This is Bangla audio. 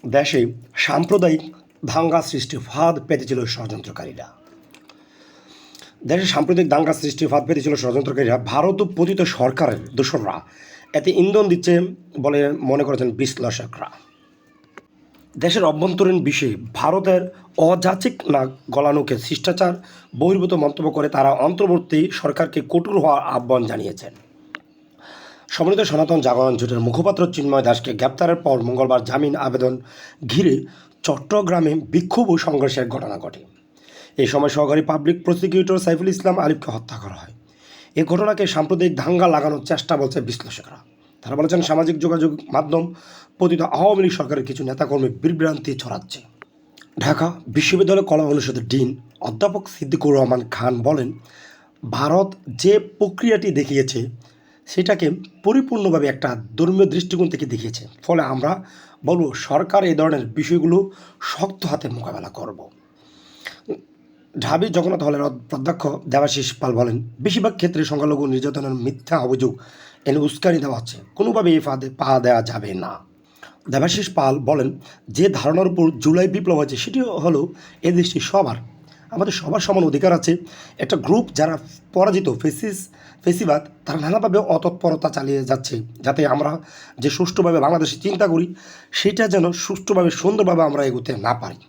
দেশে সাম্প্রদায়িক দাঙ্গা সৃষ্টি ফাঁদ পেতেছিল ষড়যন্ত্রকারীরা। দেশে সাম্প্রদায়িক দাঙ্গা সৃষ্টি ফাঁদ পেতেছিল ষড়যন্ত্রকারীরা। ভারত ও পতিত সরকারের দোসররা এতে ইন্ধন দিচ্ছে বলে মনে করেছেন বিশ্লেষকরা। দেশের অভ্যন্তরীণ বিষয়ে ভারতের অযাচিক না গলানোকে শিষ্টাচার বহির্ভূত মন্তব্য করে তারা অন্তর্বর্তী সরকারকে কঠোর হওয়ার আহ্বান জানিয়েছেন। সমন্বিত সনাতন জাগরণ জোটের মুখপাত্র চিন্ময় দাসকে গ্রেপ্তারের পর মঙ্গলবার জামিন আবেদন ঘিরে চট্টগ্রামে বিক্ষোভ ও সংঘর্ষের ঘটনা ঘটে। এই সময় সহকারী পাবলিক প্রসিকিউটর সাইফুল ইসলাম আলিফকে হত্যা করা হয়। এই ঘটনাকে সাম্প্রদায়িক দাঙ্গা লাগানোর চেষ্টা বলছে বিশ্লেষকরা। তারা বলেছেন সামাজিক যোগাযোগ মাধ্যম পতিত আওয়ামী লীগ সরকারের কিছু নেতাকর্মী বিভ্রান্তি ছড়াচ্ছে। ঢাকা বিশ্ববিদ্যালয় কলা অনুষদের ডিন অধ্যাপক সিদ্দিকুর রহমান খান বলেন, ভারত যে প্রক্রিয়াটি দেখিয়েছে সেটাকে পরিপূর্ণভাবে একটা ধর্মীয় দৃষ্টিকোণ থেকে দেখিয়েছে। ফলে আমরা বলব সরকার এই ধরনের বিষয়গুলো শক্ত হাতে মোকাবেলা করব। ঢাবি জগন্নাথ হলের অধ্যক্ষ দেবাশিস পাল বলেন, বেশিরভাগ ক্ষেত্রে সংখ্যালঘু নির্যাতনের মিথ্যা অভিযোগ এনে উস্কানি দেওয়া হচ্ছে, কোনোভাবে এই ফাঁদে পা দেওয়া যাবে না। দেবাশিস পাল বলেন, যে ধারণার উপর জুলাই বিপ্লব হয়েছে সেটি হলো এ দেশটি সবার, আমাদের সবার সমান অধিকার আছে। একটা গ্রুপ যারা পরাজিত ফেসিবাদ তারা নানাভাবে অতৎপরতা চালিয়ে যাচ্ছে যাতে আমরা যে সুষ্ঠুভাবে বাংলাদেশে চিন্তা করি সেটা যেন সুষ্ঠুভাবে সুন্দরভাবে আমরা এগোতে না পারি।